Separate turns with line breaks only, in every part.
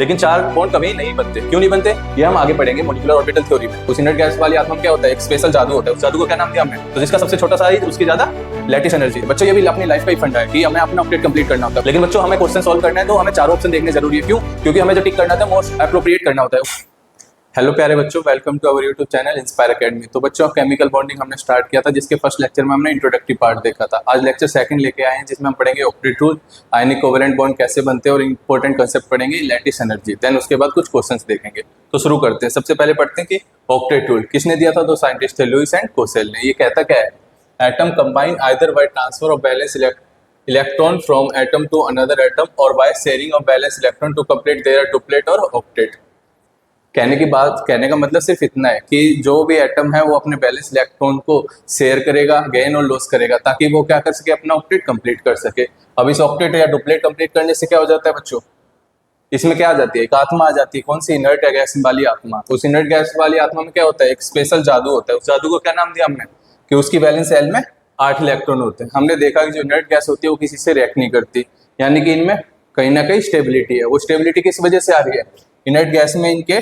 लेकिन 4 बॉन्ड कभी नहीं बनते। क्यों नहीं बनते ये हम आगे पढ़ेंगे मॉलिक्यूलर ऑर्बिटल थ्योरी में। उस इनर्ट गैस वाली आत्मा में क्या होता है, एक स्पेशल जादू होता है। उस जादू को क्या नाम दिया हमने, तो जिसका सबसे छोटा साइज उसकी ज्यादा लैटिस एनर्जी। बच्चों ये भी अपनी लाइफ का ही फंडा है कि हमें अपना ऑक्टेट कंप्लीट करना होता है। लेकिन बच्चों हमें क्वेश्चन सॉल्व करना है तो हमें 4 ऑप्शन देखने जरूरी है। क्यों? क्योंकि हमें जो टिक करना था मोस्ट एप्रोप्रिएट करना होता है। हेलो प्यारे बच्चों, welcome to our YouTube channel inspire academy. तो बच्चों केमिकल बॉन्डिंग हमने स्टार्ट किया था, जिसके फर्स्ट लेक्चर में हमने इंट्रोडक्टरी पार्ट देखा था। आज लेक्चर सेकंड लेके आए हैं, जिसमें हम पढ़ेंगे ऑक्टेट रूल, आयनिक कोवेलेंट बॉन्ड कैसे बनते हैं और इंपॉर्टेंट कंसेप्ट पढ़ेंगे लैटिस एनर्जी। देन उसके बाद कुछ क्वेश्चंस देखेंगे। तो शुरू करते हैं। सबसे पहले पढ़ते हैं कि ऑक्टेट रूल किसने दिया था। दो साइंटिस्ट थे, लुईस एंड कोसेल ने। ये कहता क्या है, atom combine either by transfer of balance electron from atom to another atom और by sharing of balance electron to complete their duplet और ऑक्टेट। कहने का मतलब सिर्फ इतना है कि जो भी एटम है वो अपने बैलेंस इलेक्ट्रॉन को शेयर करेगा, गेन और लॉस करेगा, ताकि वो क्या कर सके, अपना ऑक्टेट कंप्लीट कर सके। अब इस ऑक्टेट या डुप्लेट कंप्लीट करने से क्या हो जाता है बच्चों, इसमें क्या आ जाती है, एक आत्मा आ जाती है। कौन सी? इनर्ट गैस वाली आत्मा। उस इनर्ट गैस वाली आत्मा में क्या होता है, एक स्पेशल जादू होता है। उस जादू को क्या नाम दिया हमने, कि उसकी वैलेंस सेल में 8 इलेक्ट्रॉन होते हैं। हमने देखा कि जो इनर्ट गैस होती है वो किसी से रिएक्ट नहीं करती, यानी कि इनमें कहीं ना कहीं स्टेबिलिटी है। वो स्टेबिलिटी किस वजह से आ रही है, इनर्ट गैस में इनके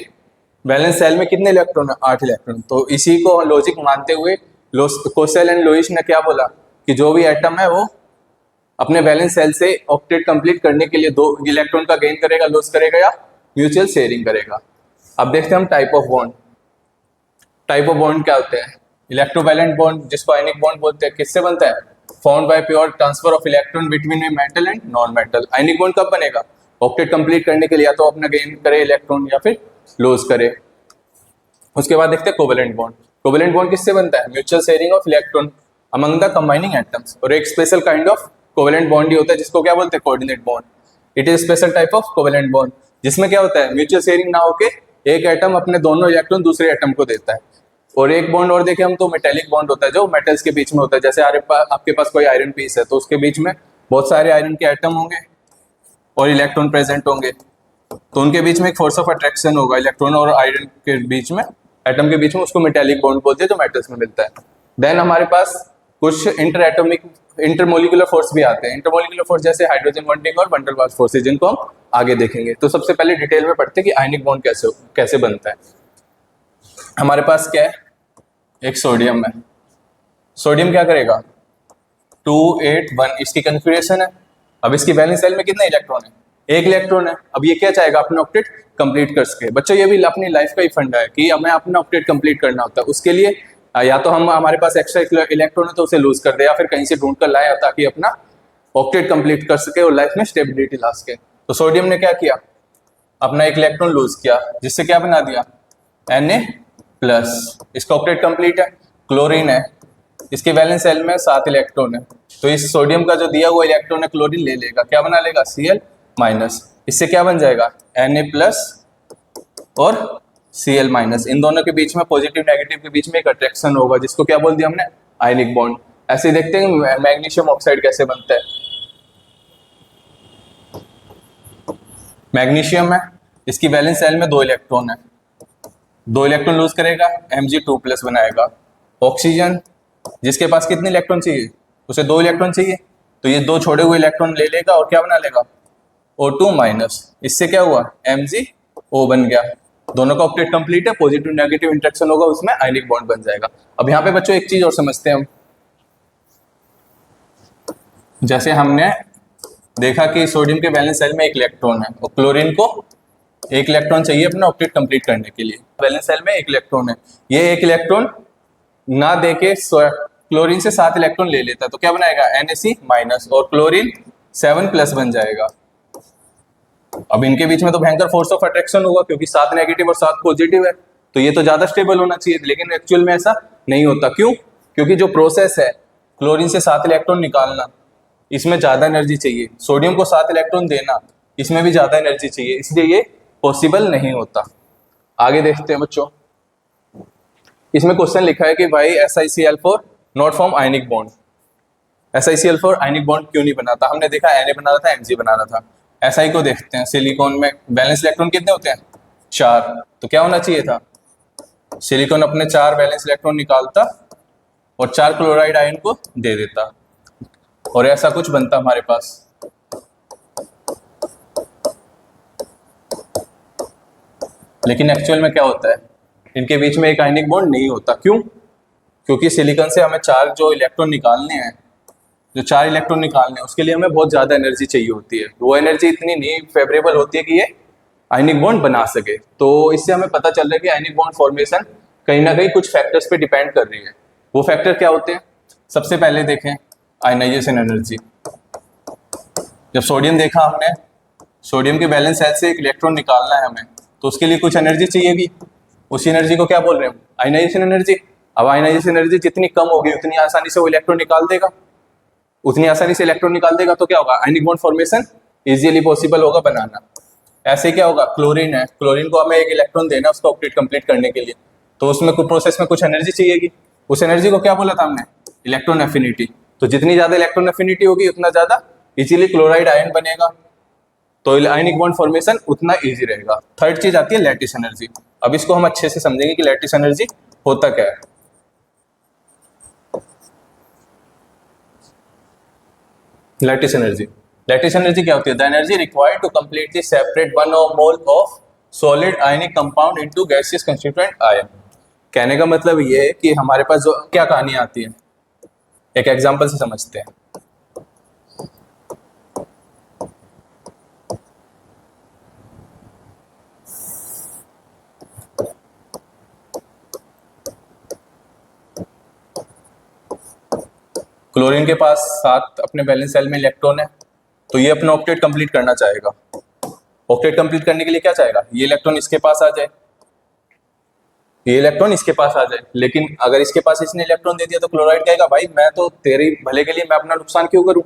बैलेंस सेल में कितने इलेक्ट्रॉन है, 8 इलेक्ट्रॉन। तो इसी को लॉजिक मानते हुए कोसेल एंड लुईस ने क्या बोला कि जो भी एटम है वो अपने बैलेंस सेल से ऑक्टेट कंप्लीट करने के लिए 2 इलेक्ट्रॉन का गेन करेगा, लॉस करेगा या म्यूचुअल शेयरिंग करेगा। अब देखते हैं हम type of bond. Type of bond क्या होते हैं, इलेक्ट्रोवैलेंट बॉन्ड, जिसको आयनिक बॉन्ड बोलते हैं, किससे बनता है, found by pure transfer of electron between a metal and non metal. Ionic bond कब बनेगा, ऑक्टेट कंप्लीट करने के लिए, या तो अपना गेन करे इलेक्ट्रॉन या फिर लॉस करे। उसके बाद देखते हैं कोवेलेंट बॉन्ड। कोवेलेंट बॉन्ड किससे बनता है, mutual sharing of electron among the combining atoms. और एक special kind of covalent bond ही होता है जिसको क्या बोलते हैं, coordinate bond. It is special type of covalent bond, जिसमें क्या होता है, म्यूचुअल शेयरिंग ना होके एक एटम अपने दोनों इलेक्ट्रॉन दूसरे एटम को देता है। और एक बॉन्ड और देखें हम तो मेटेलिक बॉन्ड होता है, जो मेटल्स के बीच में होता है। जैसे आपके पास कोई आयरन पीस है तो उसके बीच में बहुत सारे आयरन के एटम होंगे और इलेक्ट्रॉन प्रेजेंट होंगे, तो उनके बीच में एक फोर्स ऑफ अट्रैक्शन होगा इलेक्ट्रॉन और आयरन के बीच में, एटम के बीच में। उसको मेटेलिक बॉन्ड बोलते हैं, जो मेटल्स में मिलता है। देन हमारे पास कुछ इंटरमोलिकुलर फोर्स भी आते हैं। इंटरमोलिकुलर फोर्स जैसे हाइड्रोजन बॉन्डिंग और वंडर वाल्स फोर्सेज, जिनको हम आगे देखेंगे। तो सबसे पहले डिटेल में पढ़ते हैं कि आयनिक बॉन्ड कैसे बनता है। हमारे पास क्या है, एक सोडियम है। सोडियम क्या करेगा, 281 इसकी कन्फिग्रेशन है। अब इसकी वैलेंस सेल में कितने इलेक्ट्रॉन है, 1 इलेक्ट्रॉन है। अब ये क्या चाहेगा, अपना ऑक्टेट कंप्लीट कर सके। बच्चों ये भी अपनी लाइफ का ही फंडा है कि हमें अपना ऑक्टेट कंप्लीट करना होता है। उसके लिए या तो हम हमारे पास एक्स्ट्रा इलेक्ट्रॉन है तो उसे लूज कर दे, या फिर कहीं से ढूंढ कर लाए ताकि अपना ऑक्टेट कंप्लीट कर सके और लाइफ में स्टेबिलिटी ला सके। तो सोडियम ने क्या किया, अपना 1 इलेक्ट्रॉन लूज किया, जिससे क्या बना दिया, Na+। इसका ऑक्टेट कंप्लीट है। क्लोरीन है, इसके वैलेंस सेल में 7 इलेक्ट्रॉन है। तो इस सोडियम का जो दिया हुआ इलेक्ट्रॉन है क्लोरीन ले लेगा, क्या बना लेगा, Cl-। इससे क्या बन जाएगा, Na+ और Cl-। इन दोनों के बीच में, पॉजिटिव नेगेटिव के बीच में एक अट्रैक्शन होगा, जिसको क्या बोल दिया हमने, आयनिक बॉन्ड। ऐसे देखते हैं मैग्नीशियम ऑक्साइड कैसे बनता है। मैग्नीशियम है, इसकी वैलेंस सेल में 2 इलेक्ट्रॉन है, 2 इलेक्ट्रॉन लूज करेगा, Mg2+ बनाएगा। ऑक्सीजन, जिसके पास कितने इलेक्ट्रॉन चाहिए, उसे 2 इलेक्ट्रॉन चाहिए, तो ये 2 छोड़े हुए इलेक्ट्रॉन ले लेगा और क्या बना लेगा, O2-। इससे क्या हुआ, MgO बन गया। दोनों का ऑक्टेट कंप्लीट है, पॉजिटिव नेगेटिव इंटरेक्शन होगा, उसमें आयनिक बॉन्ड बन जाएगा। अब यहाँ पे बच्चों एक चीज और समझते हैं हम। जैसे हमने देखा कि सोडियम के वैलेंस सेल में 1 इलेक्ट्रॉन है और क्लोरीन को 1 इलेक्ट्रॉन चाहिए अपना ऑक्टेट कंप्लीट करने के लिए। वैलेंस सेल में 1 इलेक्ट्रॉन है, ये 1 इलेक्ट्रॉन ना देके क्लोरीन से 7 इलेक्ट्रॉन ले लेता है, तो क्या बनाएगा, Na- और क्लोरीन 7+ बन जाएगा। अब इनके बीच में तो भयंकर फोर्स ऑफ अट्रैक्शन होगा, क्योंकि 7 नेगेटिव और 7 पॉजिटिव है, तो ये तो ज्यादा स्टेबल होना चाहिए, लेकिन एक्चुअल में ऐसा नहीं होता। क्यों? क्योंकि जो प्रोसेस है क्लोरीन से 7 इलेक्ट्रॉन निकालना, इसमें ज्यादा एनर्जी चाहिए। सोडियम को 7 इलेक्ट्रॉन देना, इसमें भी ज्यादा एनर्जी चाहिए, इसलिए ये पॉसिबल नहीं होता। आगे देखते हैं बच्चों। इसमें क्वेश्चन लिखा है कि भाई SiCl4 not form ionic bond. SiCl4 ionic bond क्यों नहीं बनाता। हमने देखा Na बना रहा था, Mg बना रहा था। Si को देखते हैं। सिलिकॉन में वैलेंस इलेक्ट्रॉन कितने होते हैं, 4। तो क्या होना चाहिए था, सिलिकॉन अपने 4 वैलेंस इलेक्ट्रॉन निकालता और 4 क्लोराइड आयन को दे देता, और ऐसा कुछ बनता हमारे पास। लेकिन एक्चुअल में क्या होता है, इनके बीच में एक आयनिक बॉन्ड नहीं होता। क्यों? क्योंकि सिलिकॉन से हमें चार जो इलेक्ट्रॉन निकालने हैं, जो चार इलेक्ट्रॉन निकालने हैं, उसके लिए हमें बहुत ज़्यादा एनर्जी चाहिए होती है। वो एनर्जी इतनी नहीं फेवरेबल होती है कि ये आयनिक बॉन्ड बना सके। तो इससे हमें पता चल रहा है कि आयनिक बॉन्ड फॉर्मेशन कहीं ना कहीं कुछ फैक्टर्स पे डिपेंड कर रही है। वो फैक्टर क्या होते हैं? सबसे पहले देखें आयनाइजेशन एनर्जी। जब सोडियम देखा हमने, सोडियम के बैलेंस सेल से एक इलेक्ट्रॉन निकालना है हमें, तो उसके लिए कुछ एनर्जी चाहिएगी। उसी एनर्जी को क्या बोल रहे हैं? Ionisation energy. अब आयनाइजेशन एनर्जी जितनी कम होगी उतनी आसानी से वो इलेक्ट्रॉन निकाल देगा, उतनी आसानी से इलेक्ट्रॉन निकाल देगा, तो क्या होगा? Ionic bond formation easily possible होगा बनाना। ऐसे क्या होगा? क्लोरीन है, क्लोरीन को हमें एक इलेक्ट्रॉन देना है उसका ऑक्टेट कंप्लीट करने के लिए, तो उसमें कुछ प्रोसेस में कुछ एनर्जी चाहिएगी। उस एनर्जी को क्या बोला था हमने? Electron affinity. तो जितनी ज्यादा इलेक्ट्रॉन एफिनिटी होगी उतना ज्यादा इजीली क्लोराइड आयन बनेगा, तो आयनिक बॉन्ड फॉर्मेशन उतना इजी रहेगा। थर्ड चीज आती है लैटिस एनर्जी। अब इसको हम अच्छे से समझेंगे कि लैटिस एनर्जी होता क्या है। लैटिस एनर्जी, लैटिस एनर्जी क्या होती है? The energy required to completely separate one और mole of solid ionic compound into gaseous constituent ion. कहने का मतलब ये है कि हमारे पास जो क्या कहानी आती है, एक एग्जांपल से समझते हैं। क्लोरीन के पास 7 अपने बैलेंस सेल में इलेक्ट्रॉन है, तो ये अपना ऑक्टेट कंप्लीट करना चाहेगा। ऑक्टेट कंप्लीट करने के लिए क्या चाहेगा? ये इलेक्ट्रॉन इसके पास आ जाए, ये इलेक्ट्रॉन इसके पास आ जाए। लेकिन अगर इसके पास इसने इलेक्ट्रॉन दे दिया तो क्लोराइड कहेगा भाई मैं तो तेरे भले के लिए मैं अपना नुकसान क्यों करूं,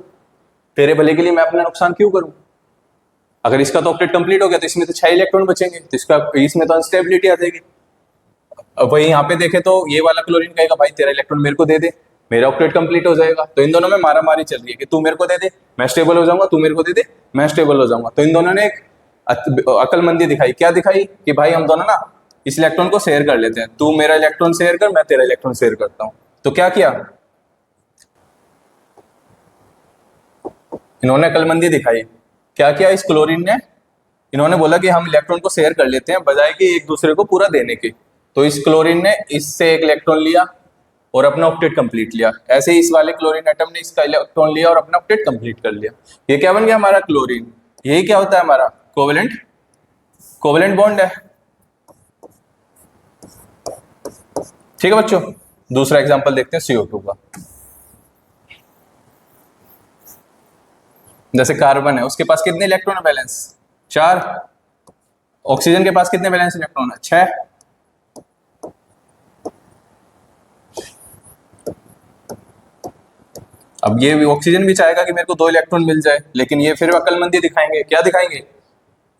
तेरे भले के लिए मैं अपना नुकसान क्यों करूं। अगर इसका तो ऑक्टेट कंप्लीट हो गया तो इसमें तो 6 इलेक्ट्रॉन बचेंगे, तो इसमें तो अनस्टेबिलिटी आ जाएगी। अब वही यहाँ पे देखे तो ये वाला क्लोरीन कहेगा भाई तेरा इलेक्ट्रॉन मेरे को दे दे, मेरा ऑक्टेट कंप्लीट हो जाएगा। तो इन दोनों में मारा मारी चल रही है कि तू मेरे को दे दे मैं स्टेबल हो जाऊंगा, तू मेरे को दे दे मैं स्टेबल हो जाऊंगा। तो इन दोनों ने एक अकलमंदी दिखाई। क्या दिखाई? कि भाई हम दोनों ना इस इलेक्ट्रॉन को शेयर कर लेते हैं, तू मेरा इलेक्ट्रॉन शेयर कर, मैं तेरा इलेक्ट्रॉन शेयर करता हूं। तो क्या किया इन्होंने? अकलमंदी दिखाई। क्या किया इस क्लोरीन ने? इन्होंने बोला कि हम इलेक्ट्रॉन को शेयर कर लेते हैं बजाय कि एक दूसरे को पूरा देने के। तो इस क्लोरीन ने इससे एक इलेक्ट्रॉन लिया और अपना ऑक्टेट कंप्लीट लिया। ऐसे ही इस वाले क्लोरीन एटम ने इसका इलेक्ट्रॉन लिया और अपना ऑक्टेट कंप्लीट कर लिया। ये क्या बन गया हमारा? क्लोरीन। यही क्या होता है हमारा? कोवेलेंट, कोवेलेंट बॉन्ड है। ठीक है बच्चों, दूसरा एग्जांपल देखते हैं CO2 का। जैसे कार्बन है, उसके पास कितने इलेक्ट्रॉन है बैलेंस? 4। ऑक्सीजन के पास कितने बैलेंस इलेक्ट्रॉन है? 6। अब ये ऑक्सीजन भी चाहेगा कि मेरे को 2 इलेक्ट्रॉन मिल जाए, लेकिन ये फिर अक्लमंदी दिखाएंगे। क्या दिखाएंगे?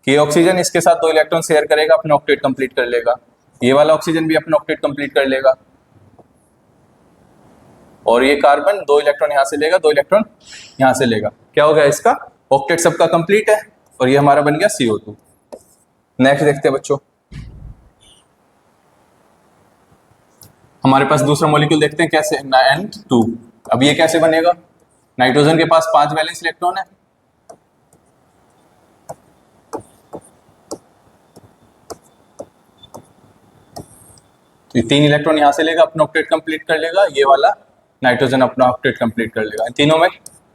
कि ऑक्सीजन इसके साथ 2 इलेक्ट्रॉन शेयर करेगा, अपना ऑक्टेट कंप्लीट कर लेगा। ये वाला ऑक्सीजन भी अपना ऑक्टेट कंप्लीट कर लेगा, और ये कार्बन 2 इलेक्ट्रॉन यहां से लेगा, 2 इलेक्ट्रॉन यहां से लेगा। क्या हो गया? इसका ऑक्टेट सबका कंप्लीट है, और ये हमारा बन गया CO2। नेक्स्ट देखते हैं बच्चों, हमारे पास दूसरा मॉलिक्यूल देखते हैं कैसे, N2। अब ये कैसे बनेगा? नाइट्रोजन के पास 5 वैलेंस इलेक्ट्रॉन है, तो 3 इलेक्ट्रॉन यहां से लेगा, अपना ऑक्टेट कंप्लीट कर लेगा। ये वाला नाइट्रोजन अपना ऑक्टेट कंप्लीट कर लेगा। तीनों में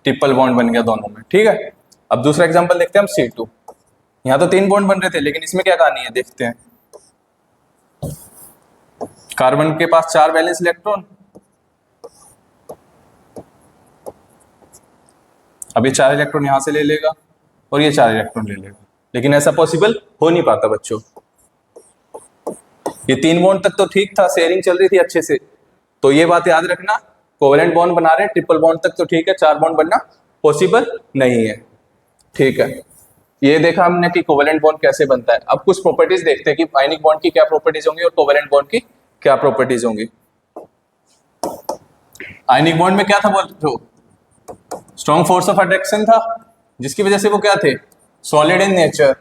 ट्रिपल बॉन्ड बन गया दोनों में। ठीक है, अब दूसरा एग्जांपल देखते हैं हम C2। यहाँ तो 3 बॉन्ड बन रहे थे, लेकिन इसमें क्या कहानी है देखते हैं। कार्बन के पास 4 वैलेंस इलेक्ट्रॉन, अब ये 4 इलेक्ट्रॉन यहां से ले लेगा और ये 4 इलेक्ट्रॉन ले लेगा, लेकिन ऐसा पॉसिबल हो नहीं पाता बच्चों। ये 3 बॉन्ड तक तो ठीक था, शेयरिंग चल रही थी अच्छे से, तो ये बात याद रखना। कोवेलेंट बॉन्ड बना रहे, ट्रिपल बॉन्ड तक तो ठीक है, 4 बॉन्ड बनना पॉसिबल नहीं है। ठीक है, ये देखा हमने कि कोवेलेंट बॉन्ड कैसे बनता है। अब कुछ प्रॉपर्टीज देखते हैं कि आयनिक बॉन्ड की क्या प्रॉपर्टीज होंगी और कोवेलेंट बॉन्ड की क्या प्रॉपर्टीज होंगी। आयनिक बॉन्ड में क्या था बोल, स्ट्रॉन्ग फोर्स ऑफ अट्रैक्शन था, जिसकी वजह से वो क्या थे, solid in nature.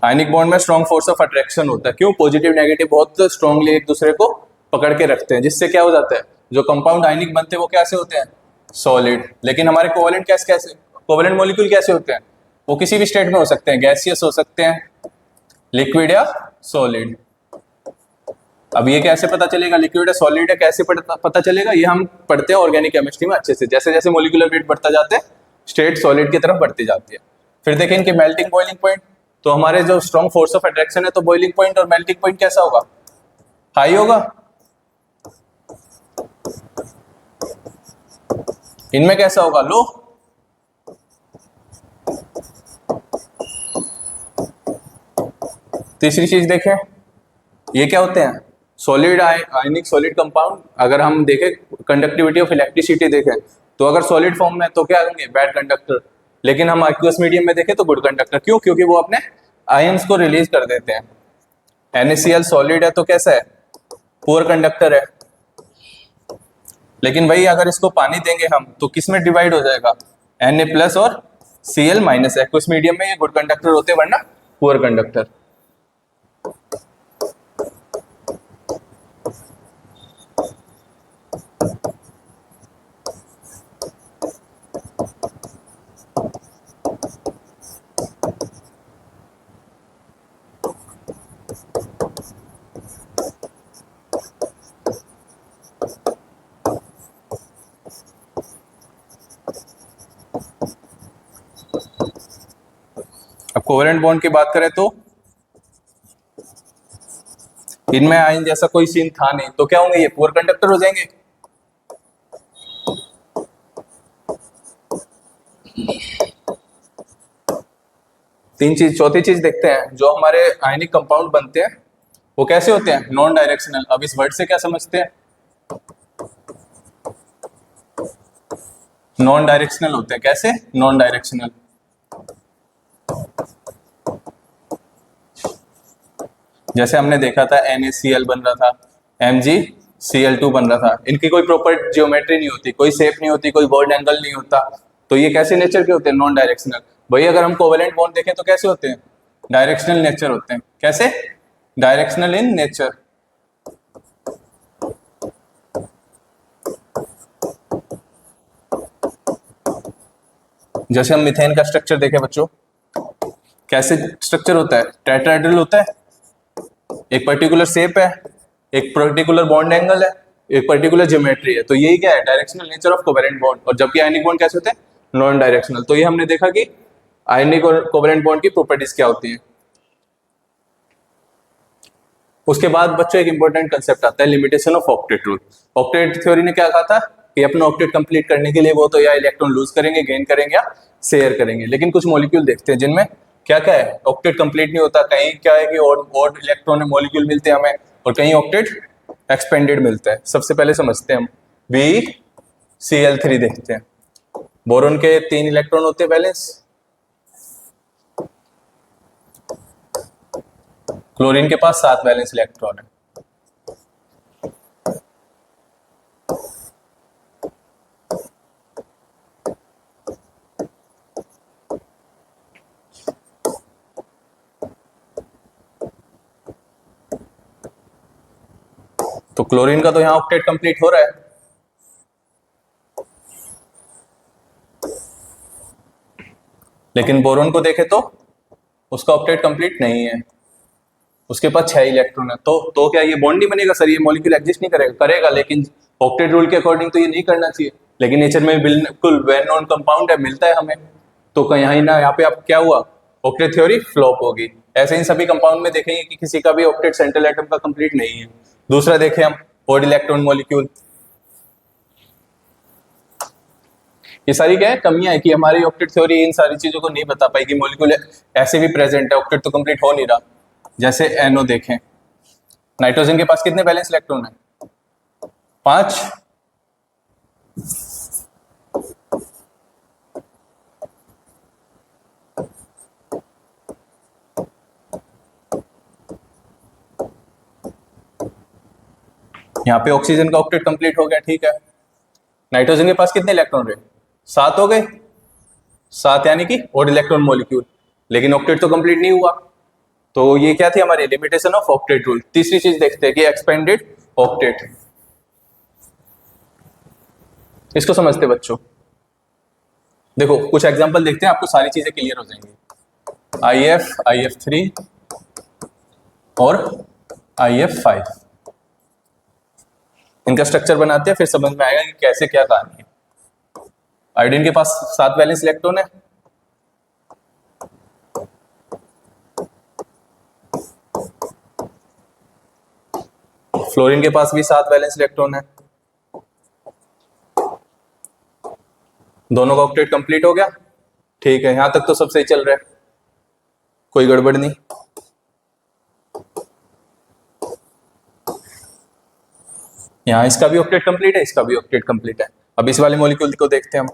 Ionic bond में स्ट्रॉन्ग फोर्स ऑफ अट्रैक्शन होता है। क्यों? पॉजिटिव नेगेटिव बहुत स्ट्रांगली एक दूसरे को पकड़ के रखते हैं, जिससे क्या हो जाता है, जो कंपाउंड आयनिक बनते हैं वो कैसे होते हैं, सॉलिड। लेकिन हमारे कोवेलेंट कैसे कोवेलेंट मॉलिक्यूल कैसे होते हैं, वो किसी भी स्टेट में हो सकते हैं, गैसियस हो सकते हैं, लिक्विड या सॉलिड। अब ये कैसे पता चलेगा लिक्विड है सॉलिड है, कैसे पता चलेगा, ये हम पढ़ते हैं ऑर्गेनिक केमिस्ट्री में अच्छे से। जैसे जैसे मोलिकुलर वेट बढ़ता जाता है स्टेट सॉलिड की तरफ बढ़ती जाती है। फिर देखें इनके मेल्टिंग बॉइलिंग पॉइंट, तो हमारे जो स्ट्रॉन्ग फोर्स ऑफ अट्रैक्शन है तो बॉइलिंग पॉइंट और मेल्टिंग पॉइंट कैसा होगा, हाई होगा। इनमें कैसा होगा, लो। तीसरी चीज देखें, ये क्या होते हैं, सॉलिड आयनिक सॉलिड कंपाउंड। अगर हम देखें कंडक्टिविटी ऑफ इलेक्ट्रिसिटी देखें तो अगर सॉलिड फॉर्म में तो क्या होंगे, बैड कंडक्टर। लेकिन हम एक्वस मीडियम में देखें तो गुड कंडक्टर। क्यों, क्योंकि वो अपने आयंस को रिलीज कर देते हैं। NaCl सॉलिड है तो कैसा है, पुअर कंडक्टर है। लेकिन वही अगर इसको पानी देंगे हम तो किस में डिवाइड हो जाएगा, Na+ और Cl-। एक्वस मीडियम में ये गुड कंडक्टर होते हैं वरना पुअर कंडक्टर। अब कोवेलेंट बॉन्ड की बात करें तो इनमें आयन जैसा कोई सीन था नहीं, तो क्या होंगे, ये पुअर कंडक्टर हो जाएंगे। चौथी चीज देखते हैं, जो हमारे आयनिक कंपाउंड बनते हैं वो कैसे होते हैं, नॉन डायरेक्शनल। अब इस वर्ड से क्या समझते हैं, नॉन डायरेक्शनल होते हैं। कैसे, नॉन डायरेक्शनल। जैसे हमने देखा था NaCl बन रहा था, MgCl2 बन रहा था। इनकी कोई प्रॉपर जियोमेट्री नहीं होती, कोई शेप नहीं होती, कोई बॉन्ड एंगल नहीं होता। तो ये कैसे नेचर के होते हैं, नॉन डायरेक्शनल। वही अगर हम कोवेलेंट बॉन्ड देखें तो कैसे होते हैं, डायरेक्शनल नेचर होते हैं। कैसे, डायरेक्शनल इन नेचर। जैसे हम मिथेन का स्ट्रक्चर देखें बच्चों, कैसे स्ट्रक्चर होता है, टेट्राहेड्रल होता है। एक पर्टिकुलर शेप है, एक पर्टिकुलर बॉन्ड एंगल है, एक पर्टिकुलर ज्योमेट्री है। तो यही क्या है, directional nature of covalent bond. और जबकि आयनिक बॉन्ड कैसे होते हैं, नॉन डायरेक्शनल। तो ये हमने देखा कि आयनिक और कोवेलेंट बॉन्ड की प्रॉपर्टीज क्या होती हैं। उसके बाद बच्चों एक इंपॉर्टेंट कंसेप्ट आता है, limitation of octet rule. Octet theory ने क्या कहा था कि अपना ऑक्टेट कंप्लीट करने के लिए वो तो या इलेक्ट्रॉन लूज करेंगे, गेन करेंगे या शेयर करेंगे। लेकिन कुछ मॉलिक्यूल देखते हैं जिनमें क्या क्या है, ऑक्टेट कंप्लीट नहीं होता। कहीं क्या है कि ऑड इलेक्ट्रॉन मॉलिक्यूल मिलते हैं हमें, और कहीं ऑक्टेट एक्सपेंडेड मिलता है। सबसे पहले समझते हैं हम BCl3 देखते हैं। बोरोन के 3 इलेक्ट्रॉन होते हैं बैलेंस, क्लोरीन के पास 7 वैलेंस इलेक्ट्रॉन है। तो क्लोरीन का तो यहां ऑक्टेट कंप्लीट हो रहा है, लेकिन बोरोन को देखे तो उसका ऑक्टेट कंप्लीट नहीं है, उसके पास 6 इलेक्ट्रॉन है। तो क्या ये बॉन्ड नहीं बनेगा सर, ये मॉलिक्यूल एग्जिस्ट नहीं करेगा, करेगा, लेकिन ऑक्टेट रूल के अकॉर्डिंग तो ये नहीं करना चाहिए। लेकिन नेचर में बिल्कुल वेल नोन कंपाउंड है, मिलता है हमें। तो कहीं ना यहाँ पे अब क्या हुआ, ऑक्टेट थ्योरी फ्लॉप होगी। ऐसे इन सभी कंपाउंड में देखेंगे कि किसी का भी ऑक्टेट सेंट्रल एटम का कंप्लीट नहीं है। दूसरा देखें हम ऑड इलेक्ट्रॉन मॉलिक्यूल, ये सारी क्या है, कमियां है कि हमारी ऑक्टेट थ्योरी इन सारी चीजों को नहीं बता पाएगी। मॉलिक्यूल ऐसे भी प्रेजेंट है, ऑक्टेट तो कंप्लीट हो नहीं रहा। जैसे NO देखें, नाइट्रोजन के पास कितने बैलेंस इलेक्ट्रॉन है, 5। यहाँ पे ऑक्सीजन का ऑक्टेट कंप्लीट हो गया, ठीक है। नाइट्रोजन के पास कितने इलेक्ट्रॉन रहे, 7 हो गए। 7 यानी कि ऑड इलेक्ट्रॉन मॉलिक्यूल, लेकिन ऑक्टेट तो कंप्लीट नहीं हुआ। तो ये क्या थी हमारी लिमिटेशन ऑफ ऑक्टेट रूल। तीसरी चीज देखते हैं कि एक्सपेंडेड ऑक्टेट। इसको समझते बच्चों? देखो कुछ एग्जांपल देखते हैं, आपको सारी चीजें क्लियर हो जाएंगी। IF3 और IF5, इनका स्ट्रक्चर बनाते हैं, फिर समझ में आएगा कि कैसे क्या कहानी है। आयोडीन के पास 7 वैलेंस इलेक्ट्रॉन है, फ्लोरीन के पास भी 7 वैलेंस इलेक्ट्रॉन है। दोनों का ऑक्टेट कंप्लीट हो गया, ठीक है, यहां तक तो सब सही चल रहा है, कोई गड़बड़ नहीं। यहां इसका भी ऑक्टेट कंप्लीट है, इसका भी ऑक्टेट कंप्लीट है। अब इस वाले मॉलिक्यूल को देखते हैं हम।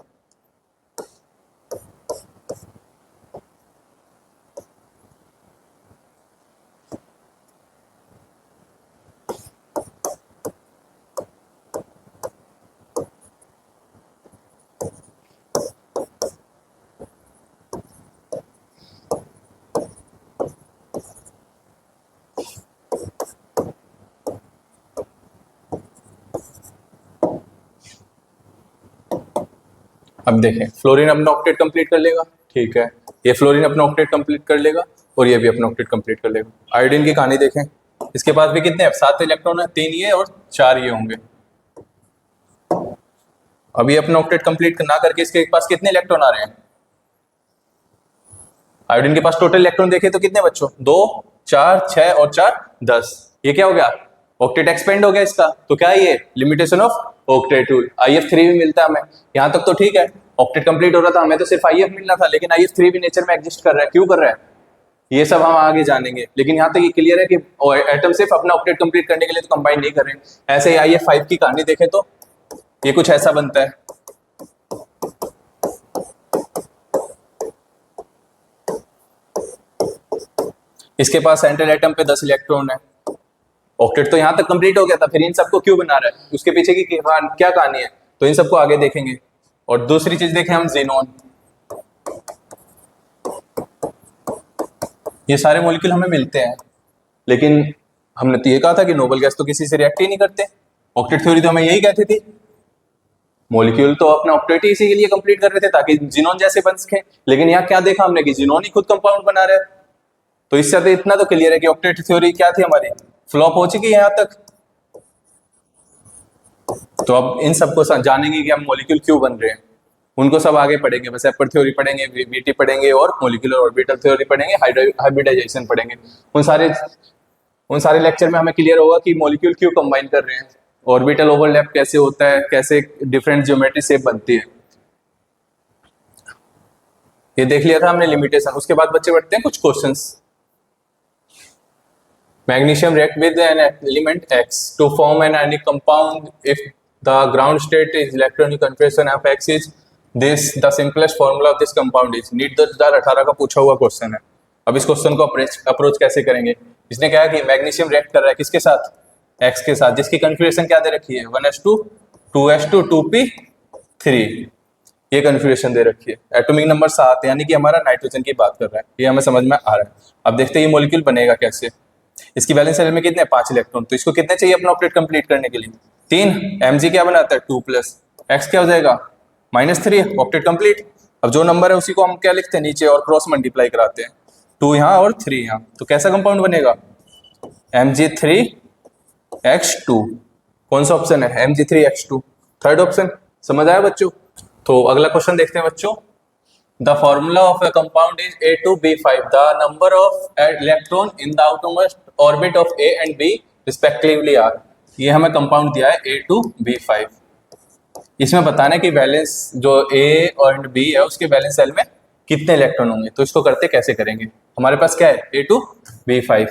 अब देखें, फ्लोरीन अपना ऑक्टेट कंप्लीट कर लेगा, ठीक है, ये फ्लोरीन अपना ऑक्टेट कंप्लीट कर लेगा और ये भी अपना ऑक्टेट कंप्लीट कर लेगा। आयोडीन की कहानी देखें, इसके पास भी कितने हैं? 7 इलेक्ट्रॉन है, 3 ये और 4 ये होंगे। अब ये अपना ऑक्टेट कंप्लीट ना करके इसके पास कितने इलेक्ट्रॉन आ रहे हैं? आयोडीन के पास टोटल इलेक्ट्रॉन देखे तो कितने बच्चों? 2, 4, 6 और 4 10। ये क्या हो गया? ऑक्टेट एक्सपेंड हो गया इसका। तो क्या है ये? Limitation of octet rule. IF3 भी मिलता है हमें, यहां तक तो ठीक है, ऑक्टेट कंप्लीट हो रहा था, हमें तो सिर्फ IF मिलना था, लेकिन IF3 भी नेचर में एग्जिस्ट कर रहा है। क्यों कर रहा है ये सब हम आगे जानेंगे, लेकिन यहाँ तक ये क्लियर है कि एटम सिर्फ अपना ऑक्टेट कंप्लीट करने के लिए तो कंबाइन नहीं कर रहे हैं। ऐसे ही IF5 की कहानी देखें तो ये कुछ ऐसा बनता है। इसके पास सेंट्रल एटम पे 10 इलेक्ट्रॉन है, ऑक्टेट तो यहां तक कंप्लीट हो गया था, फिर इन सबको क्यों बना रहा है, उसके पीछे की क्या कहानी है, तो इन सबको आगे देखेंगे। और दूसरी चीज देखें हम, ज़ीनोन। ये सारे मॉलिक्यूल हमें मिलते हैं, लेकिन हमने तो ये कहा था कि नोबल गैस तो किसी से रिएक्ट ही नहीं करते। ऑक्टेट थ्योरी तो हमें यही कहती थी, मॉलिक्यूल तो अपना ऑक्टेट ही इसी के लिए कंप्लीट कर रहे थे ताकि ज़ीनोन जैसे बन सके। लेकिन यहाँ क्या देखा हमने कि ज़ीनोन ही खुद कंपाउंड बना रहे हैं। तो इससे तो इतना तो क्लियर है कि ऑक्टेट थ्योरी क्या थी हमारी, फ्लॉप हो चुकी है यहाँ तक। तो अब इन सबको जानेंगे कि हम मॉलिक्यूल क्यों बन रहे हैं, उनको सब आगे पढ़ेंगे। बस एपर थ्योरी पढ़ेंगे, वीटी पढ़ेंगे और मॉलिक्यूलर ऑर्बिटल थ्योरी पढ़ेंगे, हाइब्रिडाइजेशन पढ़ेंगे। उन सारे लेक्चर में हमें क्लियर होगा कि मॉलिक्यूल क्यों कंबाइन कर रहे हैं, ऑर्बिटल ओवरलैप कैसे होता है, कैसे डिफरेंट ज्योमेट्री शेप बनती है। ये देख लिया था हमने लिमिटेशन। उसके बाद बच्चे बढ़ते हैं कुछ questions. Magnesium react with an element X to form an ionic compound if the ground state is electronic configuration of X is this, the simplest formula of this compound is। NEET 2018 का पूछा हुआ question है। अब इस question को approach कैसे करेंगे? इसने कहा कि मैग्नीशियम रिएक्ट कर रहा है किसके साथ? X के साथ, जिसकी कन्फिग्रेशन क्या दे रखी है? 1s2 2s2 2p3, ये कन्फिग्रेशन दे रखी है। एटॉमिक नंबर 7, यानी कि हमारा नाइट्रोजन की बात कर रहा है, ये हमें समझ में आ रहा है। अब देखते हैं ये मॉलिक्यूल बनेगा कैसे। इसकी वैलेंस शेल में कितने? 5 इलेक्ट्रॉन। तो इसको कितने चाहिए अपना ऑक्टेट कंप्लीट करने के लिए? 3। Mg क्या बनाता है? 2 प्लस x क्या हो जाएगा? -3, ऑक्टेट कंप्लीट। अब जो नंबर है उसी को हम क्या लिखते हैं नीचे और क्रॉस मल्टीप्लाई कराते हैं, 2 यहाँ और 3 यहाँ। तो कैसा कंपाउंड बनेगा? Mg3x2। कौन सा ऑप्शन है? Mg3x2, third option. समझ आया बच्चों? तो अगला क्वेश्चन देखते हैं बच्चों। The formula of a compound is A2B5. The number of electron in the outermost orbit of A and B respectively are। ये हमें कंपाउंड दिया है A2B5। इसमें बताना है कि वैलेंस जो A और B है उसके वैलेंस सेल में कितने इलेक्ट्रॉन होंगे। तो इसको करते कैसे करेंगे? हमारे पास क्या है? A2B5।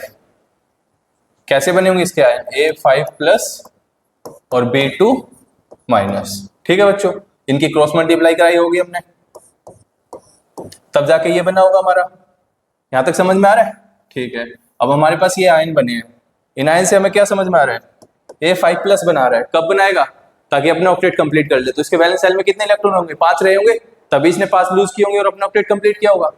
कैसे बने होंगे इसके आयन? A5 प्लस और B2 माइनस। ठीक है बच्चों, इनकी क्रॉस मल्टीप्लाई कराई होगी हमने, तब जाके ये बना होगा हमारा। यहां तक समझ में आ रहा है? ठीक है। अब हमारे पास ये आयन बने हैं, इन आयन से हमें क्या समझ में आ रहा है? A5 प्लस बना रहा है। कब बनाएगा? ताकि अपना ऑक्टेट कंप्लीट कर ले। तो इसके वैलेंस सेल में कितने इलेक्ट्रॉन होंगे? 5 रहे होंगे, तभी इसने 5 लूज किए होंगे और अपना ऑक्टेट कंप्लीट किया होगा।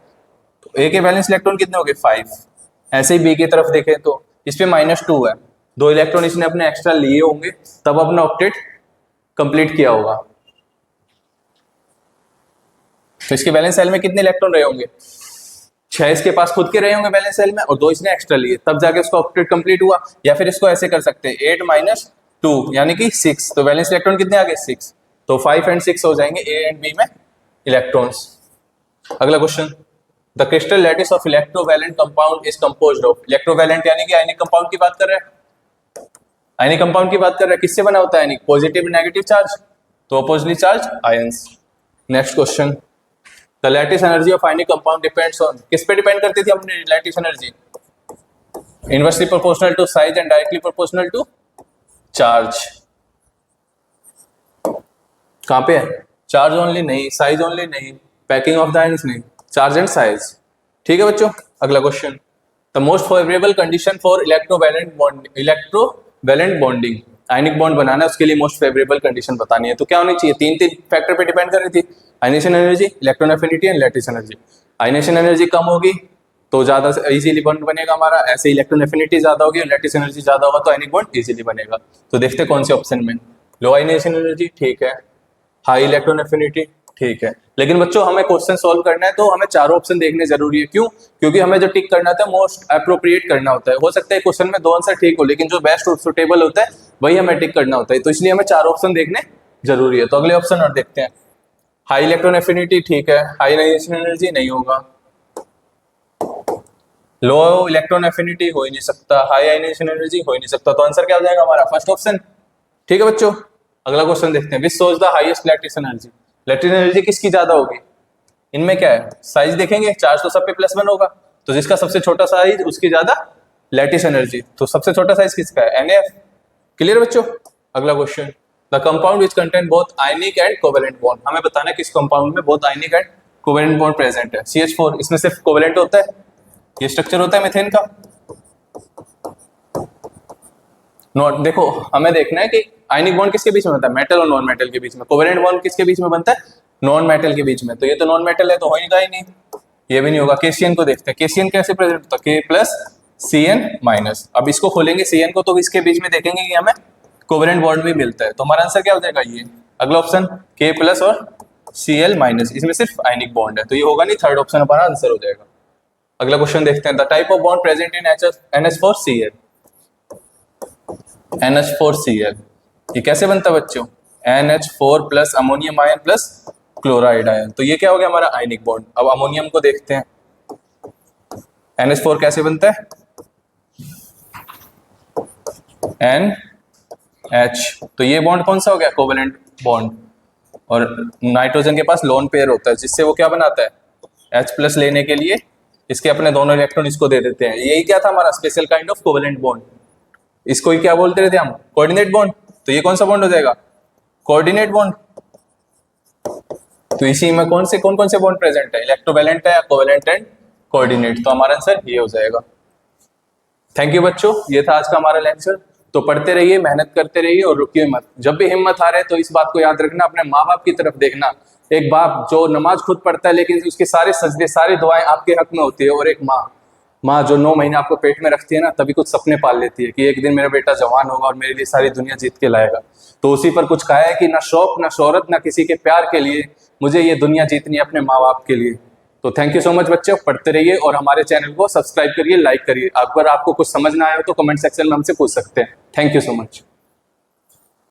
तो A के वैलेंस इलेक्ट्रॉन कितने होंगे? 5। ऐसे ही B की तरफ देखें तो इस पे -2 है, 2 इलेक्ट्रॉन इसने अपने एक्स्ट्रा लिए होंगे, तब अपना ऑक्टेट कंप्लीट किया होगा। तो इसके वैलेंस सेल में कितने इलेक्ट्रॉन रहे होंगे? 6 इसके पास खुद के रहे होंगे वैलेंस सेल में और 2 इसने एक्स्ट्रा लिए, तब जाके उसका ऑक्टेट कंप्लीट हुआ। या फिर इसको ऐसे कर सकते हैं 8 माइनस 2 यानी कि 6, तो वैलेंस इलेक्ट्रॉन कितने आ गए? 6, तो 5 एंड 6 हो जाएंगे ए एंड बी में इलेक्ट्रॉन्स। अगला question, the crystal lattice of electrovalent compound is composed of. Electrovalent यानी कि आयनिक कंपाउंड की बात कर रहे हैं, आयनिक कंपाउंड की बात कर रहे हैं, किससे बना होता है आयनिक? पॉजिटिव नेगेटिव चार्ज, तो oppositely charge ions. Next question, the lattice energy of ionic compound depends on, किस पे डिपेंड करती थी अपनी lattice energy? Inversely proportional to size and directly proportional to charge. कहां पे है? चार्ज ओनली नहीं, साइज ओनली नहीं, पैकिंग ऑफ द आयंस नहीं, चार्ज एंड साइज। ठीक है बच्चों। अगला question, the most favourable condition for electrovalent bonding, ionic bond बनाना है उसके लिए मोस्ट फेवरेबल कंडीशन बतानी है, तो क्या होनी चाहिए? तीन फैक्टर पे डिपेंड कर रही थी, ionisation energy, electron affinity and lattice energy. Ionisation energy कम होगी तो ज्यादा इजीली बॉन्ड बनेगा हमारा, ऐसे इलेक्ट्रॉन एफिनिटी ज्यादा होगी और लैटिस एनर्जी ज्यादा होगा तो आयनिक बॉन्ड इजीली बनेगा। तो देखते हैं कौन से ऑप्शन में, लो आयनेशन एनर्जी ठीक है, हाई इलेक्ट्रॉन एफिनिटी ठीक है। लेकिन बच्चों हमें क्वेश्चन सॉल्व करना है तो हमें चारों ऑप्शन देखने जरूरी है। क्यों? क्योंकि हमें जो टिक करना होता है मोस्ट अप्रोप्रिएट करना होता है। हो सकता है क्वेश्चन में 2 आंसर ठीक हो लेकिन जो बेस्ट और सुटेबल होता है वही हमें टिक करना होता है, तो इसलिए हमें चारों ऑप्शन देखने जरूरी है। तो अगले ऑप्शन और देखते हैं, हाई इलेक्ट्रॉन एफिनिटी ठीक है, हाई आयनेशन एनर्जी नहीं होगा, लो इलेक्ट्रॉन एफिनिटी हो ही नहीं सकता, हाई आयनेशन एनर्जी हो ही नहीं सकता, तो आंसर क्या हो जाएगा हमारा? First option. ठीक है बच्चों। अगला क्वेश्चन देखते हैं, which shows the highest lattice energy, lattice energy किसकी ज्यादा होगी? इनमें क्या है? साइज देखेंगे, चार्ज तो सब पे +1 होगा, तो जिसका सबसे छोटा साइज उसकी ज्यादा लैटिस एनर्जी, तो सबसे छोटा साइज किसका है? NaF। क्लियर बच्चों। अगला question, the compound which contain both ionic and covalent bond, हमें बताना है किस कंपाउंड में both ionic and covalent bond present है। CH4 इसमें सिर्फ कोवेलेंट होता है, ये स्ट्रक्चर होता है मीथेन का। नॉट, देखो हमें देखना है कि आयनिक बॉन्ड किसके बीच में बनता है? मेटल और नॉन मेटल के बीच में। कोवेलेंट बॉन्ड किसके बीच में बनता है? नॉन मेटल के बीच में, तो ये तो नॉन मेटल है तो होगा ही नहीं, ये भी नहीं होगा। केसीएन को देखते हैं, केसीएन कैसे प्रेजेंट होता है? K+Cn-। अब इसको खोलेंगे Cn को तो इसके बीच में देखेंगे कि हमें कोवेलेंट बॉन्ड भी मिलता है, तो हमारा आंसर क्या हो जाएगा? ये अगला ऑप्शन K+ और Cl-, इसमें सिर्फ आयनिक बॉन्ड है तो ये होगा नहीं, थर्ड ऑप्शन हमारा आंसर हो जाएगा। अगला क्वेश्चन देखते हैं, the type of bond present in NH4Cl, NH4Cl ये कैसे बनता है बच्चों? NH4 plus ammonium ion plus chloride ion, तो ये क्या हो गया हमारा? Ionic bond. अब अमोनियम को देखते हैं, NH4 कैसे बनता है? NH, तो ये बॉन्ड कौन सा हो गया? Covalent bond. और नाइट्रोजन के पास लोन पेयर होता है जिससे वो क्या बनाता है? H+ लेने के लिए इसके अपने दोनों इलेक्ट्रॉन इसको दे देते हैं। यही क्या था हमारा? Special kind of covalent bond. इसको ही क्या बोलते थे हम? Coordinate bond. तो ये कौन सा बॉन्ड हो जाएगा? Coordinate bond. तो इसी में कौन कौन से बॉन्ड प्रेजेंट है? इलेक्ट्रोवैलेंट है, कोवेलेंट एंड कोऑर्डिनेट, तो हमारा आंसर ये हो जाएगा। थैंक यू बच्चों, ये था आज का हमारा लेक्चर। तो पढ़ते रहिए, मेहनत करते रहिए और रुकिए मत। जब भी हिम्मत हारे तो इस बात को याद रखना, अपने माँ बाप की तरफ देखना। एक बाप जो नमाज खुद पढ़ता है लेकिन उसके सारे सजदे सारी दुआएं आपके हक में होती है, और एक माँ जो 9 महीने आपको पेट में रखती है ना, तभी कुछ सपने पाल लेती है कि एक दिन मेरा बेटा जवान होगा और मेरे लिए सारी दुनिया जीत के लाएगा। तो उसी पर कुछ कहा है कि ना शौक ना शोहरत ना किसी के प्यार के लिए, मुझे ये दुनिया जीतनी है अपने माँ बाप के लिए। तो थैंक यू सो मच बच्चों, पढ़ते रहिए और हमारे चैनल को सब्सक्राइब करिए, लाइक करिए। अगर आपको कुछ समझ ना आया हो तो कमेंट सेक्शन में हमसे पूछ सकते हैं। Thank you so much.